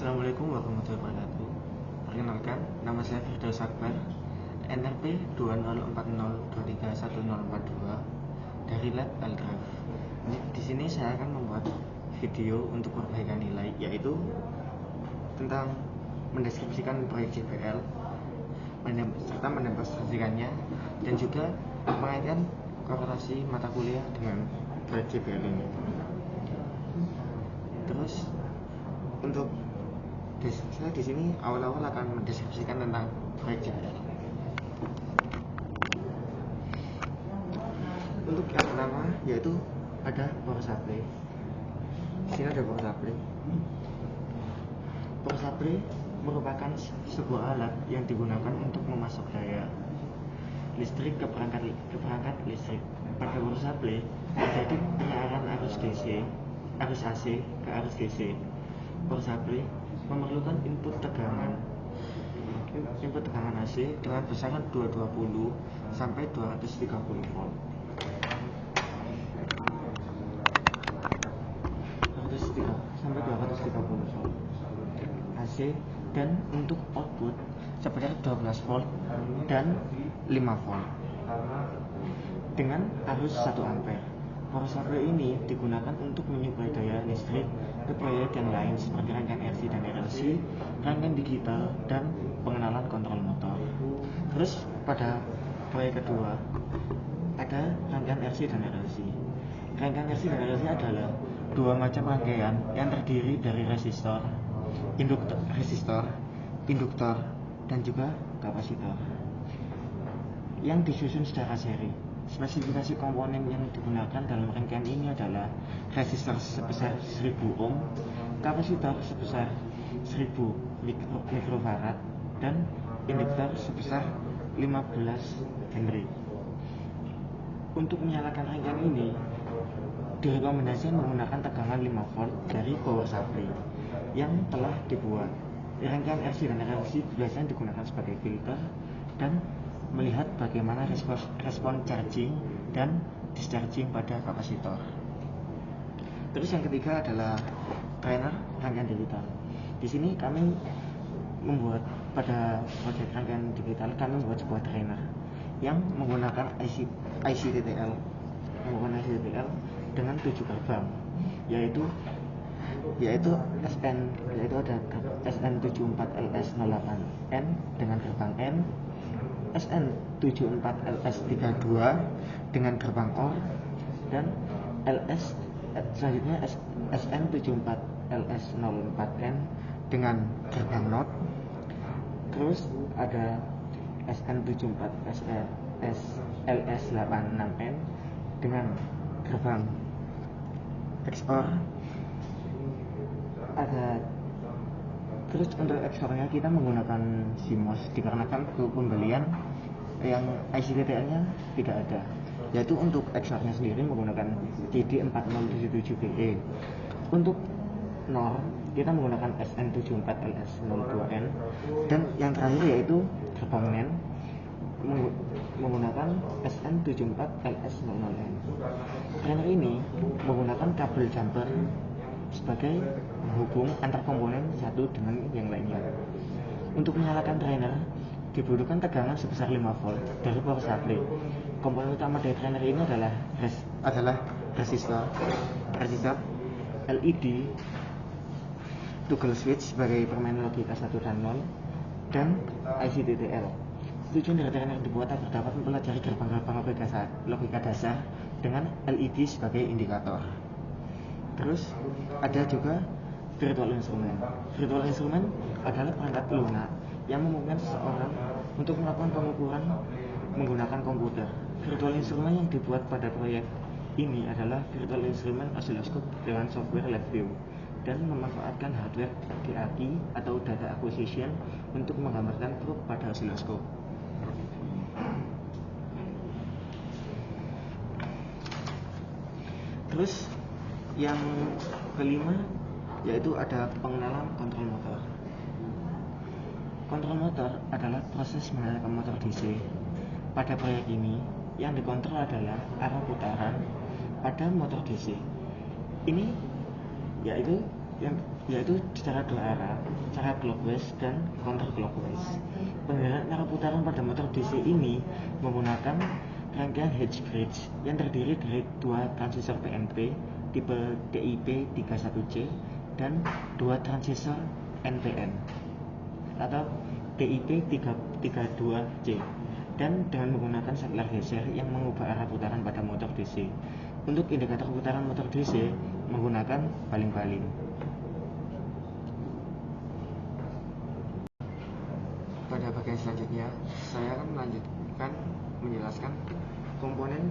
Assalamualaikum warahmatullahi wabarakatuh. Perkenalkan, nama saya Firdaus Akbar, NRP 2040231042 dari Lab Algraf. Di sini saya akan membuat video untuk perbaikan nilai, yaitu tentang mendeskripsikan proyek JPL, serta mendemonstrasikannya, dan juga mengaitkan korelasi mata kuliah dengan proyek JPL ini. Terus untuk saya di sini awal-awal akan mendeskripsikan tentang proyek JPL. Untuk yang pertama yaitu ada power supply. Di sini ada power supply. Power supply merupakan sebuah alat yang digunakan untuk memasok daya listrik ke perangkat listrik. Pada power supply terjadi penyiaran arus DC, arus AC ke arus DC. Power supply memerlukan input tegangan AC dengan besaran 220 sampai 230 volt. 230 sampai 230 volt AC, dan untuk output sebanyak 12 volt dan 5 volt dengan arus 1 ampere. Power supply ini digunakan untuk menyuplai daya listrik ke proyek yang lain seperti rangkaian RC dan RLC, rangkaian digital, dan pengenalan kontrol motor. Terus pada proyek kedua ada rangkaian RC dan RLC. Rangkaian RC dan RLC adalah dua macam rangkaian yang terdiri dari resistor, induktor, dan juga kapasitor yang disusun secara seri. Spesifikasi komponen yang digunakan dalam rangkaian ini adalah resistor sebesar 1000 ohm, kapasitor sebesar 1000 mikrofarad, dan induktor sebesar 15 Henry. Untuk menyalakan rangkaian ini direkomendasikan menggunakan tegangan 5 volt dari power supply yang telah dibuat. Rangkaian RC dan RLC biasanya digunakan sebagai filter dan melihat bagaimana respon charging dan discharging pada kapasitor. Terus yang ketiga adalah trainer rangkaian digital. Di sini kami membuat pada proyek rangkaian digital, kami membuat sebuah trainer yang menggunakan IC-TTL dengan 7 gerbang, yaitu ada SN74LS08N dengan gerbang N, SN74LS32 dengan gerbang OR, dan selanjutnya SN74LS04N dengan gerbang NOT. Terus ada SN74LS86N dengan gerbang XOR. Terus untuk XOR-nya kita menggunakan CMOS dikarenakan pembelian yang IC-TTL-nya tidak ada, yaitu untuk XOR-nya sendiri menggunakan TD4077BE. Untuk NOR kita menggunakan SN74LS02N, dan yang terakhir yaitu gerbang NAND menggunakan SN74LS00N. Trainer ini menggunakan kabel jumper sebagai penghubung antar komponen satu dengan yang lainnya. Untuk menyalakan trainer dibutuhkan tegangan sebesar 5 volt dari power supply. Komponen utama dari trainer ini adalah resistor, LED, toggle switch sebagai permain logika 1 dan 0, dan IC-TTL. Tujuan dari trainer dibuat agar dapat mempelajari gerbang-gerbang logika dasar dengan LED sebagai indikator. Terus ada juga virtual instrument. Virtual instrument adalah perangkat lunak yang memungkinkan seseorang untuk melakukan pengukuran menggunakan komputer. Virtual instrument yang dibuat pada proyek ini adalah virtual instrument oscilloscope dengan software LabVIEW dan memanfaatkan hardware DAQ atau data acquisition untuk menggambarkan probe pada oscilloscope. Terus yang kelima yaitu ada pengenalan kontrol motor. Kontrol motor adalah proses mengenalkan motor DC. Pada proyek ini yang dikontrol adalah arah putaran pada motor DC. Ini yaitu yang yaitu secara dua arah, secara clockwise dan counterclockwise. Penggerak arah putaran pada motor DC ini menggunakan rangkaian H bridge yang terdiri dari dua transistor PNP tipe DIP 31C dan dua transistor NPN atau DIP 32C, dan dengan menggunakan saklar geser yang mengubah arah putaran pada motor DC. Untuk indikator putaran motor DC menggunakan baling-baling. Pada bagian selanjutnya, saya akan melanjutkan menjelaskan komponen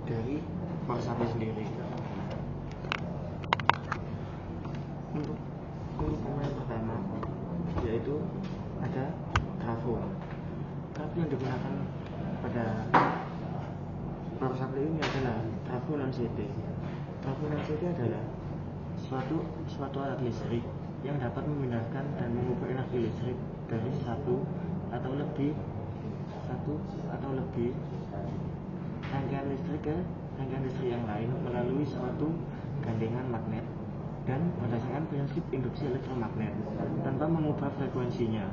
dari power supply sendiri. Untuk komponen pertama, yaitu ada trafo. Trafo yang digunakan pada power supply ini adalah trafo non-CT. Trafo non-CT adalah suatu alat listrik yang dapat memindahkan dan mengubah energi listrik dari satu atau lebih rangkaian listrik ke rangkaian listrik yang lain melalui suatu gandengan magnet dan berdasarkan prinsip induksi elektromagnet tanpa mengubah frekuensinya.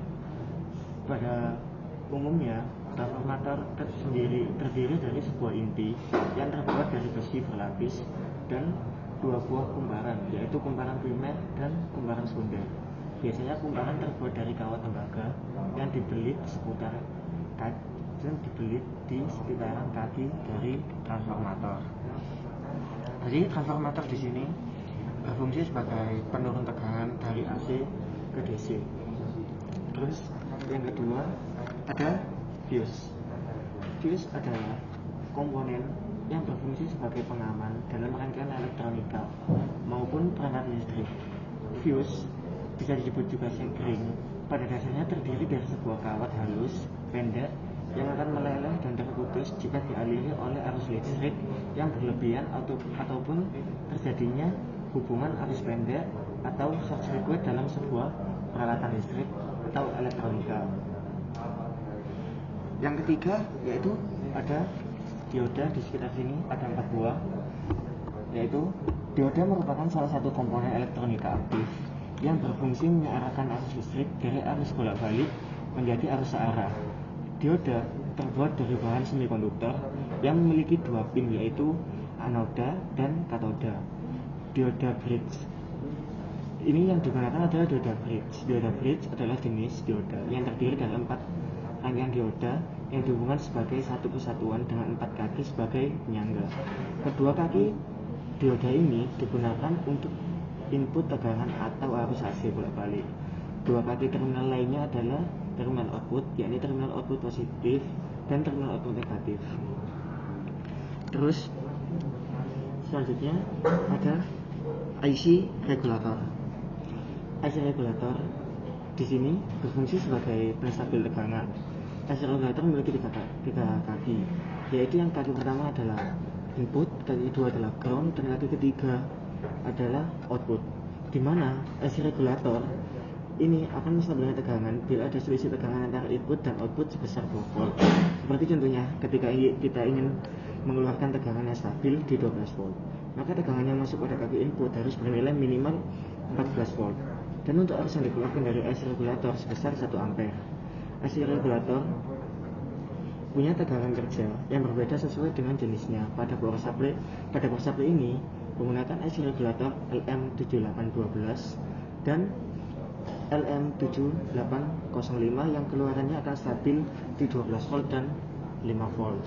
Pada umumnya, transformator sendiri terdiri dari sebuah inti yang terbuat dari besi berlapis dan dua buah kumparan, yaitu kumparan primer dan kumparan sekunder. Biasanya kumparan terbuat dari kawat tembaga yang dibelit di sekitaran kaki dari transformator. Jadi transformator di sini berfungsi sebagai penurun tegangan dari AC ke DC. Terus yang kedua ada fuse. Fuse adalah komponen yang berfungsi sebagai pengaman dalam rangkaian elektronika maupun perangkat listrik. Fuse bisa disebut juga sekring. Pada dasarnya terdiri dari sebuah kawat halus pendek yang akan meleleh dan terputus jika dialiri oleh arus listrik yang berlebihan ataupun terjadinya hubungan arus pendek atau short circuit dalam sebuah peralatan listrik atau elektronika. Yang ketiga yaitu ada dioda. Di sekitar sini ada 4 buah, yaitu dioda merupakan salah satu komponen elektronika aktif yang berfungsi mengarahkan arus listrik dari arus bolak-balik menjadi arus searah. Dioda terbuat dari bahan semikonduktor yang memiliki 2 pin, yaitu anoda dan katoda. Dioda bridge ini yang digunakan adalah dioda bridge. Dioda bridge adalah jenis dioda yang terdiri dari 4 rangkaian dioda yang dihubungkan sebagai satu kesatuan dengan 4 kaki sebagai penyangga. Kedua kaki dioda ini digunakan untuk input tegangan atau arus AC bolak-balik. Dua kaki terminal lainnya adalah terminal output, yakni terminal output positif dan terminal output negatif. Terus selanjutnya ada IC regulator. IC regulator di sini berfungsi sebagai penstabil tegangan. IC regulator memiliki tiga kaki, yaitu yang kaki pertama adalah input, kaki kedua adalah ground, dan kaki ketiga adalah output, di mana IC regulator ini akan menstabilkan tegangan bila ada selisih tegangan antara input dan output sebesar 2 volt. Seperti contohnya ketika kita ingin mengeluarkan tegangan yang stabil di 12 volt, maka tegangan yang masuk pada kaki input harus bernilai minimal 14 volt. Dan untuk arus yang dikeluarkan dari IC regulator sebesar 1 ampere. IC regulator punya tegangan kerja yang berbeda sesuai dengan jenisnya. Pada power supply ini menggunakan IC regulator LM7812 dan LM7805 yang keluarannya akan stabil di 12 volt dan 5 volt.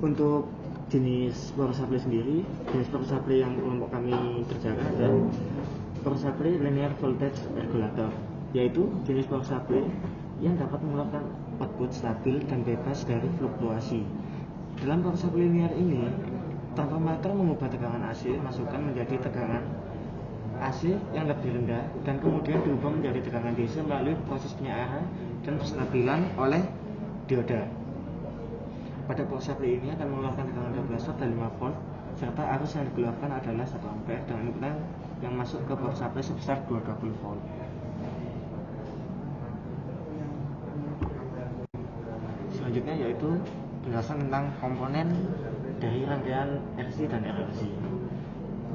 Untuk jenis power supply sendiri, jenis power supply yang kelompok kami kerjakan adalah power supply linear voltage regulator, yaitu jenis power supply yang dapat mengeluarkan output stabil dan bebas dari fluktuasi. Dalam power supply linear ini, transformator mengubah tegangan AC masukkan menjadi tegangan AC yang lebih rendah dan kemudian diubah menjadi tegangan DC melalui proses penyaran dan penstabilan oleh dioda. Pada power supply ini akan mengeluarkan tegangan 12 volt dan 5 volt serta arus yang dikeluarkan adalah 1 ampere dengan inputan yang masuk ke power supply sebesar 220 volt. Selanjutnya yaitu penjelasan tentang komponen dari rangkaian RC dan RLC.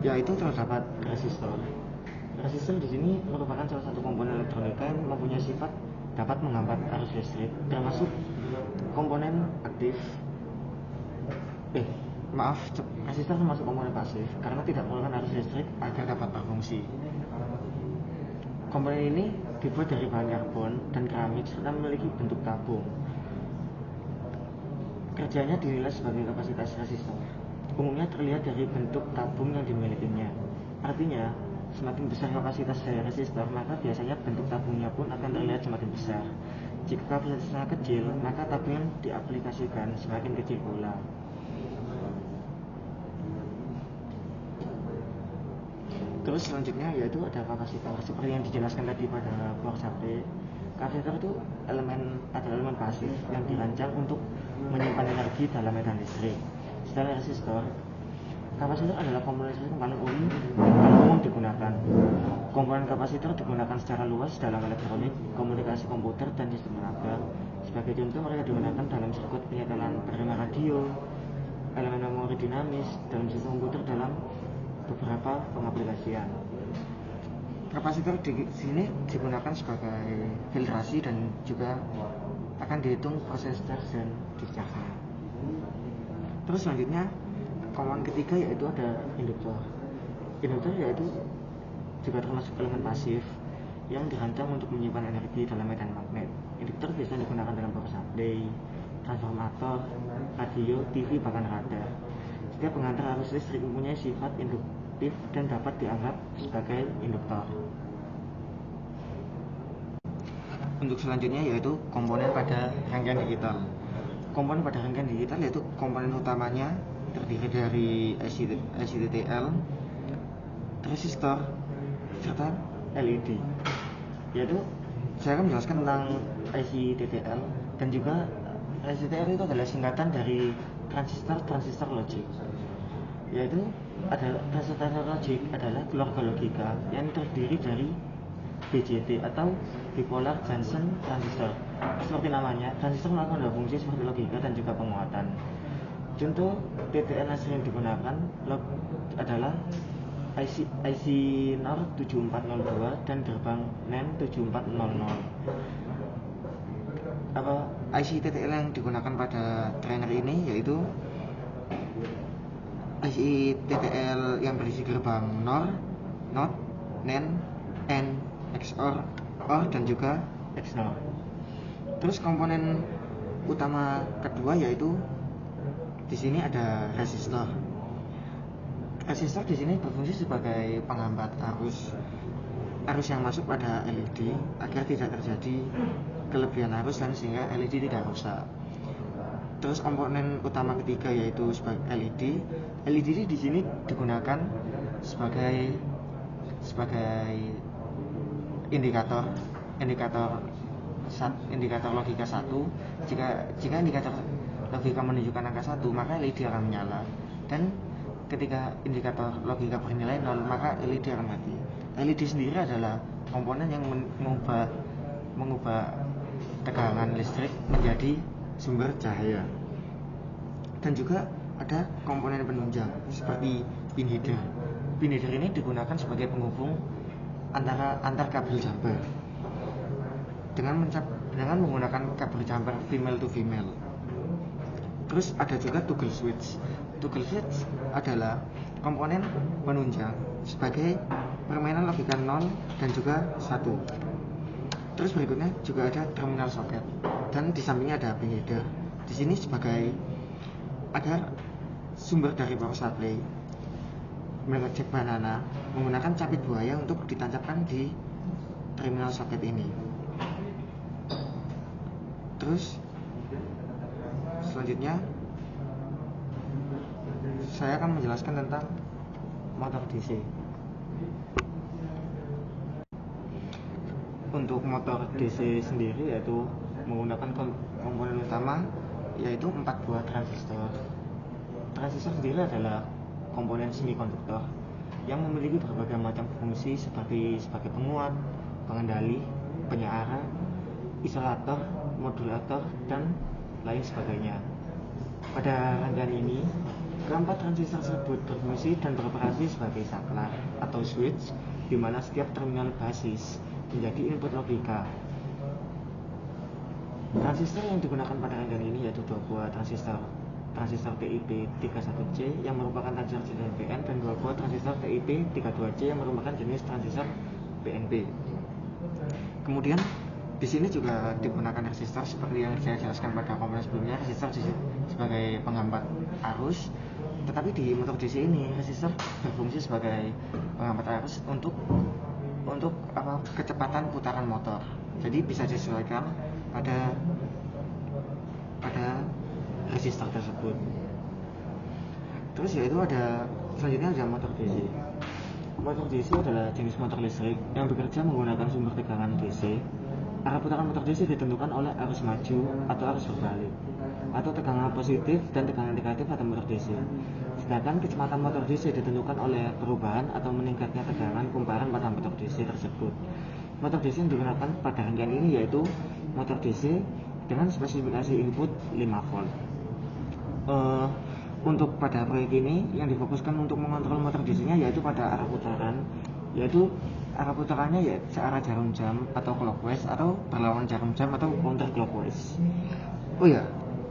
yaitu terdapat resistor. Resistor di sini merupakan salah satu komponen elektronika yang mempunyai sifat dapat menghambat arus listrik, termasuk komponen aktif. Resistor termasuk komponen pasif karena tidak mengeluarkan arus listrik agar dapat berfungsi. Komponen ini dibuat dari bahan karbon dan keramik serta memiliki bentuk tabung. Kerjanya dinilai sebagai kapasitas resistor. Umumnya terlihat dari bentuk tabung yang dimilikinya. Artinya, semakin besar kapasitas dari resistor, maka biasanya bentuk tabungnya pun akan terlihat semakin besar. Jika kapasitasnya kecil, maka tabung yang diaplikasikan semakin kecil pula. Terus selanjutnya yaitu ada kapasitor. Seperti yang dijelaskan tadi pada power supply, kapasitor itu adalah elemen pasif yang dirancang untuk menyimpan energi dalam medan listrik. Sedangkan resistor, kapasitor adalah komponen listrik yang paling umum digunakan. Komponen kapasitor digunakan secara luas dalam elektronik, komunikasi komputer, dan sistem penabar. Sebagai contoh, mereka digunakan dalam sirkuit penyetelan penerima radio, elemen memori dinamis, dalam sistem komputer, dalam beberapa pengaplikasian. Kapasitor di sini digunakan sebagai filtrasi dan juga akan dihitung proses charge dan discharge. Terus selanjutnya komponen ketiga yaitu ada induktor. Induktor yaitu juga termasuk elemen pasif yang dirancang untuk menyimpan energi dalam medan magnet. Induktor biasanya digunakan dalam power supply, transformator, radio, TV, bahkan radar. Setiap pengantar arus listrik mempunyai sifat induktif dan dapat dianggap sebagai induktor. Untuk selanjutnya yaitu komponen pada rangkaian digital. Komponen pada rangkaian digital yaitu komponen utamanya terdiri dari IC-TTL, resistor, serta LED. Yaitu saya akan menjelaskan tentang IC-TTL, dan juga IC-TTL itu adalah singkatan dari transistor logic. Yaitu ada transistor logic adalah keluarga logika yang terdiri dari BJT atau bipolar junction transistor. Seperti namanya, transistor melakukan dua fungsi seperti logika dan juga penguatan. Contoh TTL yang digunakan adalah IC NOR 7402 dan gerbang NAND 7400. IC TTL yang digunakan pada trainer ini yaitu IC TTL yang berisi gerbang NOR, NOT, NAND, AND, XOR, OR, dan juga XNOR. Terus komponen utama kedua yaitu di sini ada resistor. Resistor di sini berfungsi sebagai penghambat arus yang masuk pada LED agar tidak terjadi kelebihan arus dan sehingga LED tidak rusak. Terus komponen utama ketiga yaitu sebagai LED. LED di sini digunakan sebagai indikator logika 1. Jika indikator logika menunjukkan angka 1, maka LED akan menyala. Dan ketika indikator logika bernilai 0, maka LED akan mati. LED sendiri adalah komponen yang mengubah tegangan listrik menjadi sumber cahaya. Dan juga ada komponen penunjang seperti pin header. Pin header ini digunakan sebagai penghubung antar kabel jumper dengan menggunakan kabel jumper female to female. Terus ada juga toggle switch. Toggle switch adalah komponen penunjang sebagai permainan logika 0 dan juga 1. Terus berikutnya juga ada terminal socket, dan di sampingnya ada pin header. Di sini sebagai agar sumber dari power supply merek Jack Banana menggunakan capit buaya untuk ditancapkan di terminal socket ini. Terus selanjutnya saya akan menjelaskan tentang motor DC. Untuk motor DC sendiri yaitu menggunakan komponen utama yaitu 4 buah transistor. Transistor sendiri adalah komponen semikonduktor yang memiliki berbagai macam fungsi sebagai penguat, pengendali, penyeara, isolator, modulator, dan lain sebagainya. Pada rangkaian ini Keempat transistor tersebut berfungsi dan beroperasi sebagai saklar atau switch, di mana setiap terminal basis menjadi input logika. Transistor yang digunakan pada rangkaian ini yaitu dua buah transistor TIP 31C yang merupakan transistor jenis PN dan dua buah transistor TIP 32C yang merupakan jenis transistor PNP. Kemudian di sini juga digunakan resistor seperti yang saya jelaskan pada komponen sebelumnya, resistor sebagai penghambat arus. Tetapi di motor DC ini resistor berfungsi sebagai penghambat arus untuk kecepatan putaran motor. Jadi bisa disesuaikan pada resistor tersebut. Terus yaitu selanjutnya ada motor DC. Motor DC adalah jenis motor listrik yang bekerja menggunakan sumber tegangan DC. Arah putaran motor DC ditentukan oleh arus maju atau arus berbalik, atau tegangan positif dan tegangan negatif pada motor DC. Sedangkan kecepatan motor DC ditentukan oleh perubahan atau meningkatnya tegangan kumparan pada motor DC tersebut. Motor DC yang digunakan pada rangkaian ini yaitu motor DC dengan spesifikasi input 5 volt. Untuk pada proyek ini yang difokuskan untuk mengontrol motor DC-nya yaitu pada arah putaran, yaitu arah putarannya ya searah jarum jam atau clockwise atau berlawan jarum jam atau counter clockwise. Oh ya,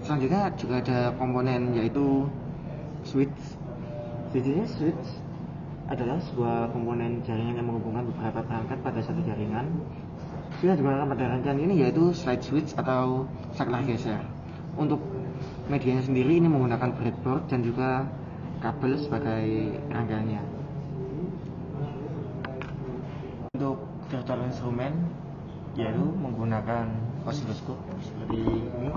selanjutnya juga ada komponen yaitu switch. Jadi switch adalah sebuah komponen jaringan yang menghubungkan beberapa perangkat pada satu jaringan. Yang digunakan pada rangkaian ini yaitu slide switch atau saklar geser. Untuk medianya sendiri ini menggunakan breadboard dan juga kabel sebagai rangkaiannya. Untuk virtual instrumen yaitu menggunakan osiloskop seperti ini.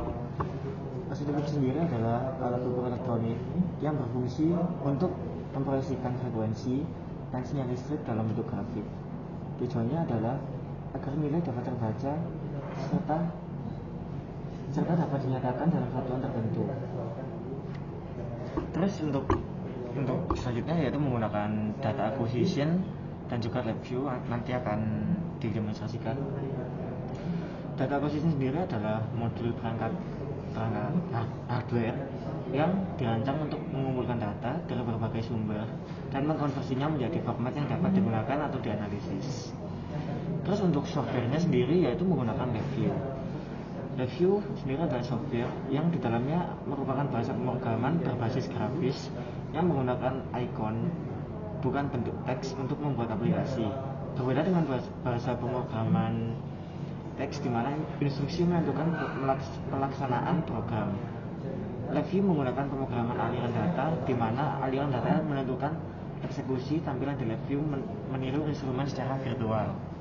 Osiloskop sendiri adalah alat ukur elektronik yang berfungsi untuk memproyeksikan frekuensi dan sinyal listrik dalam bentuk grafik. Tujuannya adalah agar nilai dapat terbaca serta dapat dinyatakan dalam satuan tertentu. Terus untuk selanjutnya yaitu menggunakan data acquisition dan juga lab view nanti akan didemonstrasikan. Data acquisition sendiri adalah modul perangkat hardware yang dirancang untuk mengumpulkan data dari berbagai sumber dan mengkonversinya menjadi format yang dapat digunakan atau dianalisis. Terus untuk softwarenya sendiri yaitu menggunakan LabVIEW. LabVIEW sendiri adalah software yang di dalamnya merupakan bahasa pemrograman berbasis grafis yang menggunakan icon bukan bentuk teks untuk membuat aplikasi. Berbeda dengan bahasa pemrograman teks di mana instruksi menentukan pelaksanaan program. LabVIEW menggunakan pemrograman aliran data di mana aliran data menentukan eksekusi tampilan di LabVIEW meniru instrumen secara virtual.